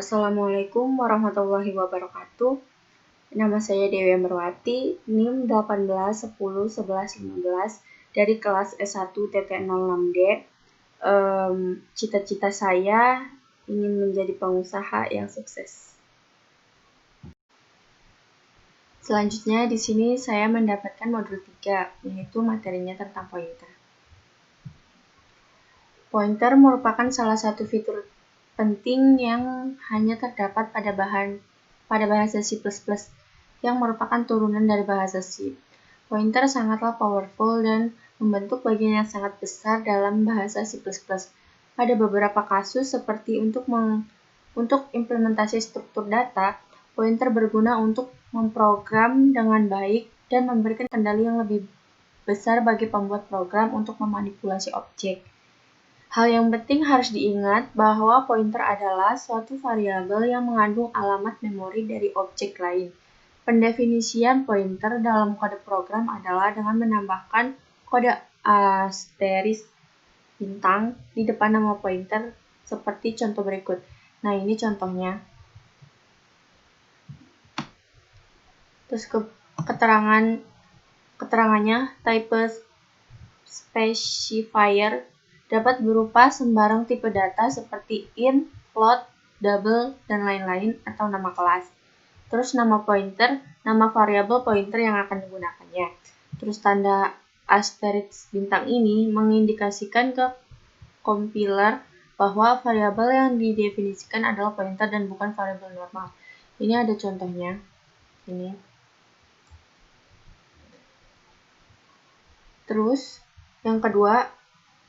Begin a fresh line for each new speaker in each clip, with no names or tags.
Assalamualaikum warahmatullahi wabarakatuh. Nama saya Dewi Amberwati, NIM 18101115 dari kelas S1 TT06D. Cita-cita saya ingin menjadi pengusaha yang sukses. Selanjutnya di sini saya mendapatkan modul 3, yaitu materinya tentang pointer. Pointer merupakan salah satu fitur penting yang hanya terdapat pada bahasa C++ yang merupakan turunan dari bahasa C. Pointer sangatlah powerful dan membentuk bagian yang sangat besar dalam bahasa C++. Pada beberapa kasus seperti untuk implementasi struktur data, pointer berguna untuk memprogram dengan baik dan memberikan kendali yang lebih besar bagi pembuat program untuk memanipulasi objek. Hal yang penting harus diingat bahwa pointer adalah suatu variabel yang mengandung alamat memori dari objek lain. Pendefinisian pointer dalam kode program adalah dengan menambahkan kode asterisk bintang di depan nama pointer seperti contoh berikut. Nah, ini contohnya. Terus keterangannya, type specifier dapat berupa sembarang tipe data seperti int, float, double, dan lain-lain atau nama kelas. Terus nama pointer, nama variabel pointer yang akan digunakannya. Terus tanda asterisk bintang ini mengindikasikan ke compiler bahwa variabel yang didefinisikan adalah pointer dan bukan variabel normal. Ini ada contohnya. Ini. Terus yang kedua,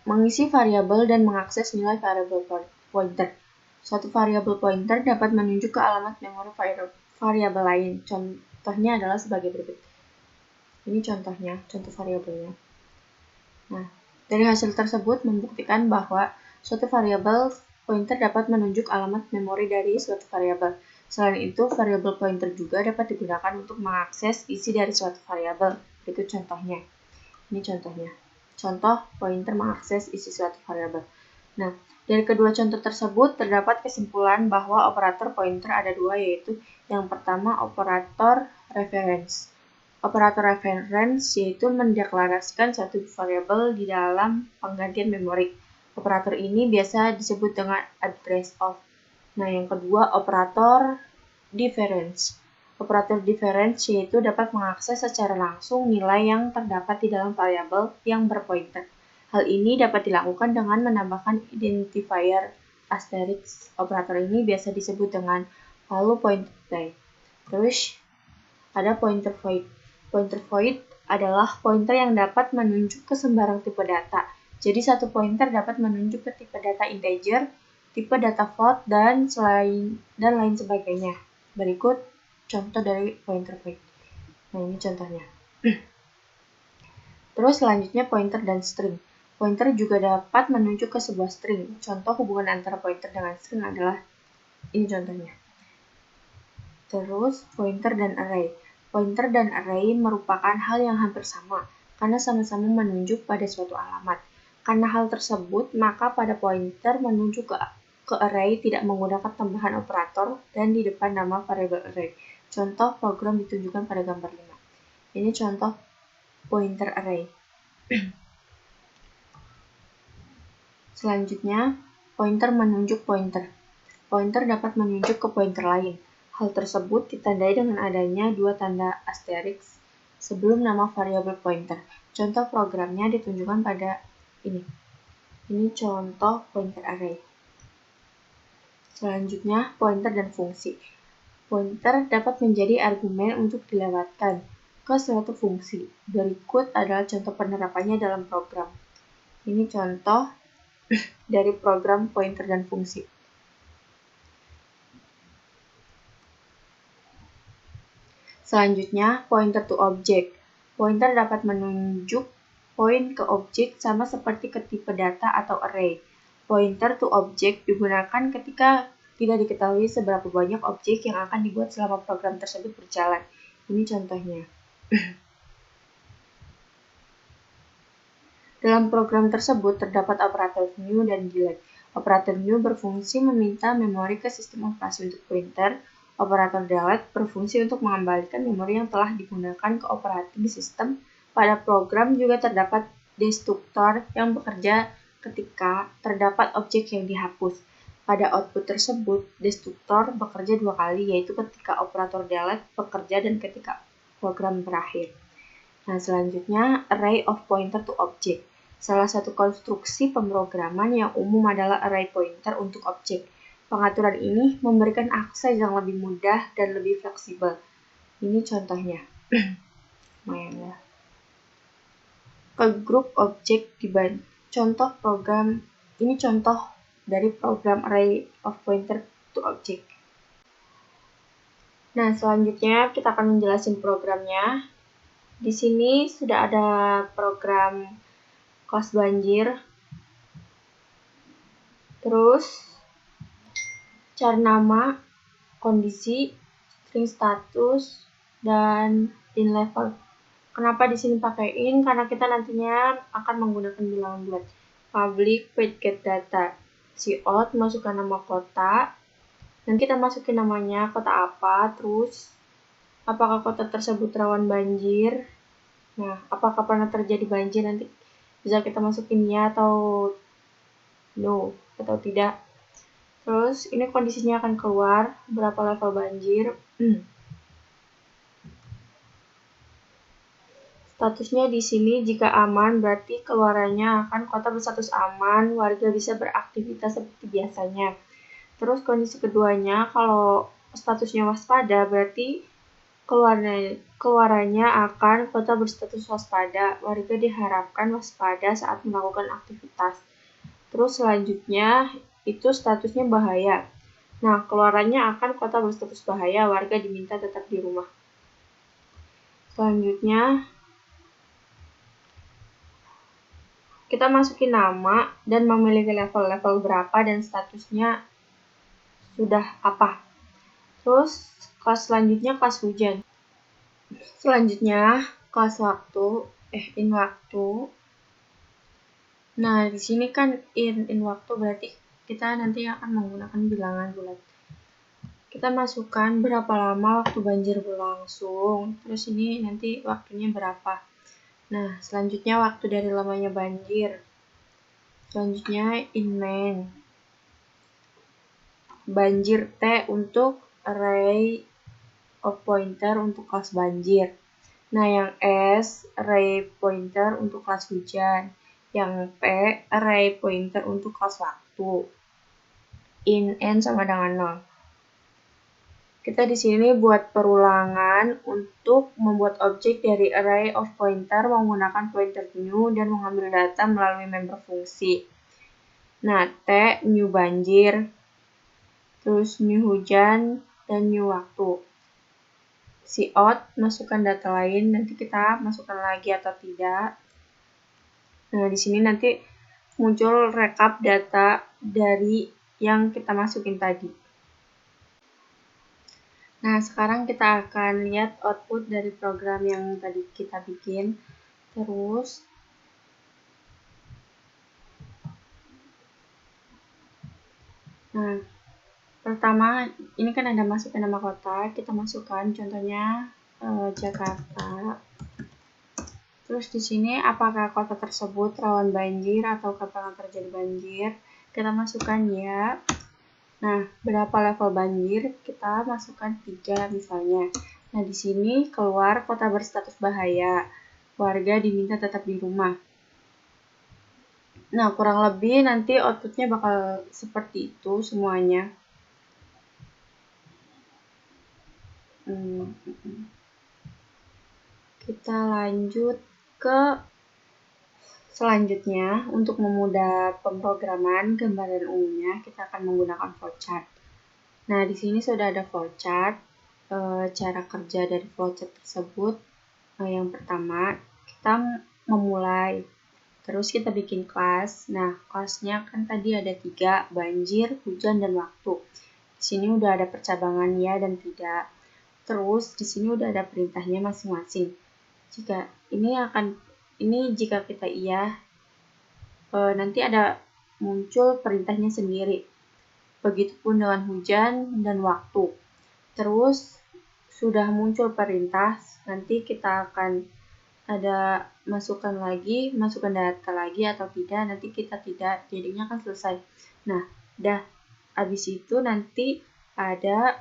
mengisi variabel dan mengakses nilai variabel pointer. Suatu variabel pointer dapat menunjuk ke alamat memori variabel lain. Contohnya adalah sebagai berikut. Ini contohnya, contoh variabelnya. Nah, dari hasil tersebut membuktikan bahwa suatu variabel pointer dapat menunjuk alamat memori dari suatu variabel. Selain itu, variabel pointer juga dapat digunakan untuk mengakses isi dari suatu variabel. Berikut contohnya. Ini contohnya. Contoh pointer mengakses isi suatu variabel. Nah, dari kedua contoh tersebut terdapat kesimpulan bahwa operator pointer ada dua, yaitu yang pertama operator reference. Operator reference yaitu mendeklarasikan suatu variabel di dalam penggantian memori. Operator ini biasa disebut dengan address of. Nah, yang kedua operator difference. Operator difference yaitu dapat mengakses secara langsung nilai yang terdapat di dalam variabel yang berpointer. Hal ini dapat dilakukan dengan menambahkan identifier asterisk. Operator ini biasa disebut dengan value pointed by. Terus ada pointer void. Pointer void adalah pointer yang dapat menunjuk ke sembarang tipe data. Jadi satu pointer dapat menunjuk ke tipe data integer, tipe data float, dan lain sebagainya. Berikut contoh dari pointer void. Nah, ini contohnya. Terus selanjutnya pointer dan string. Pointer juga dapat menunjuk ke sebuah string. Contoh hubungan antara pointer dengan string adalah ini contohnya. Terus pointer dan array. Pointer dan array merupakan hal yang hampir sama karena sama-sama menunjuk pada suatu alamat. Karena hal tersebut, maka pada pointer menunjuk ke array tidak menggunakan tambahan operator dan di depan nama variabel array. Contoh program ditunjukkan pada gambar 5. Ini contoh pointer array. Selanjutnya, pointer menunjuk pointer. Pointer dapat menunjuk ke pointer lain. Hal tersebut ditandai dengan adanya dua tanda asterisk sebelum nama variabel pointer. Contoh programnya ditunjukkan pada ini. Ini contoh pointer array. Selanjutnya, pointer dan fungsi. Pointer dapat menjadi argumen untuk dilewatkan ke suatu fungsi. Berikut adalah contoh penerapannya dalam program. Ini contoh dari program pointer dan fungsi. Selanjutnya, pointer to object. Pointer dapat menunjuk poin ke objek sama seperti ke tipe data atau array. Pointer to object digunakan ketika tidak diketahui seberapa banyak objek yang akan dibuat selama program tersebut berjalan. Ini contohnya. Dalam program tersebut terdapat operator new dan delete. Operator new berfungsi meminta memori ke sistem operasi untuk pointer. Operator delete berfungsi untuk mengembalikan memori yang telah digunakan ke operating system. Pada program juga terdapat destruktor yang bekerja ketika terdapat objek yang dihapus. Pada output tersebut, destruktor bekerja 2 kali, yaitu ketika operator delete bekerja dan ketika program berakhir. Nah, selanjutnya array of pointer to object. Salah satu konstruksi pemrograman yang umum adalah array pointer untuk objek. Pengaturan ini memberikan akses yang lebih mudah dan lebih fleksibel. Ini contohnya. Lumayan ya. Ke grup objek dibantu. Contoh program, ini contoh dari program array of pointer to object. Nah, selanjutnya kita akan menjelaskan programnya. Di sini sudah ada program kelas banjir. Terus char nama, kondisi, string status, dan in level. Kenapa di sini pakai in? Karena kita nantinya akan menggunakan bilangan bulat. Public page get data. Cout masukkan nama kota. Dan kita masukin namanya kota apa, terus apakah kota tersebut rawan banjir. Nah, apakah pernah terjadi banjir, nanti bisa kita masukin ya atau no atau tidak. Terus ini kondisinya akan keluar berapa level banjir. Statusnya di sini jika aman berarti keluarannya akan kota berstatus aman, warga bisa beraktivitas seperti biasanya. Terus kondisi keduanya kalau statusnya waspada berarti keluarannya akan kota berstatus waspada, warga diharapkan waspada saat melakukan aktivitas. Terus selanjutnya itu statusnya bahaya. Nah, keluarannya akan kota berstatus bahaya, warga diminta tetap di rumah. Selanjutnya, kita masukin nama dan memiliki level berapa dan statusnya sudah apa. Terus, kelas selanjutnya kelas hujan. Selanjutnya, kelas waktu, in waktu. Nah, di sini kan in waktu berarti kita nanti akan menggunakan bilangan bulat. Kita masukkan berapa lama waktu banjir berlangsung, terus ini nanti waktunya berapa. Nah, selanjutnya waktu dari lamanya banjir. Selanjutnya in main. Banjir T untuk array of pointer untuk kelas banjir. Nah, yang S array pointer untuk kelas hujan. Yang P array pointer untuk kelas waktu. In N sama dengan 0. Kita di sini buat perulangan untuk membuat objek dari array of pointer menggunakan pointer new dan mengambil data melalui member fungsi. Nah, T new banjir, terus new hujan, dan new waktu. Cout masukkan data lain, nanti kita masukkan lagi atau tidak. Nah, di sini nanti muncul rekap data dari yang kita masukin tadi. Nah, sekarang kita akan lihat output dari program yang tadi kita bikin. Terus, nah, pertama, ini kan ada masukkan nama kota, kita masukkan contohnya Jakarta. Terus di sini apakah kota tersebut rawan banjir atau pernah terjadi banjir? Kita masukkan ya. Nah, berapa level banjir? Kita masukkan 3 misalnya. Nah, di sini keluar kota berstatus bahaya. Warga diminta tetap di rumah. Nah, kurang lebih nanti outputnya bakal seperti itu semuanya. Kita lanjut ke selanjutnya. Untuk memudah pemrograman gambaran umumnya, kita akan menggunakan flowchart. Nah, di sini sudah ada flowchart. Cara kerja dari flowchart tersebut, yang pertama, kita memulai. Terus kita bikin kelas. Nah, kelasnya kan tadi ada 3, banjir, hujan, dan waktu. Di sini udah ada percabangan ya dan tidak. Terus di sini udah ada perintahnya masing-masing. Jika kita iya, nanti ada muncul perintahnya sendiri. Begitupun dengan hujan dan waktu. Terus sudah muncul perintah, nanti kita akan ada masukkan data lagi atau tidak, nanti kita tidak, jadinya kan selesai. Nah, habis itu nanti ada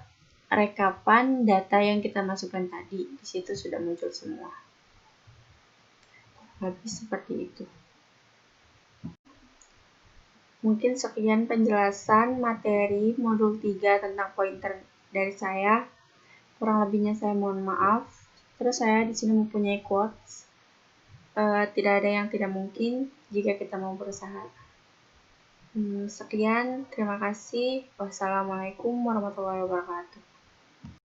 rekapan data yang kita masukkan tadi. Di situ sudah muncul semua. Habis seperti itu. Mungkin sekian penjelasan materi modul 3 tentang pointer dari saya. Kurang lebihnya saya mohon maaf. Terus saya di sini mempunyai quotes. Tidak ada yang tidak mungkin jika kita mau berusaha. Sekian, terima kasih. Wassalamualaikum warahmatullahi wabarakatuh.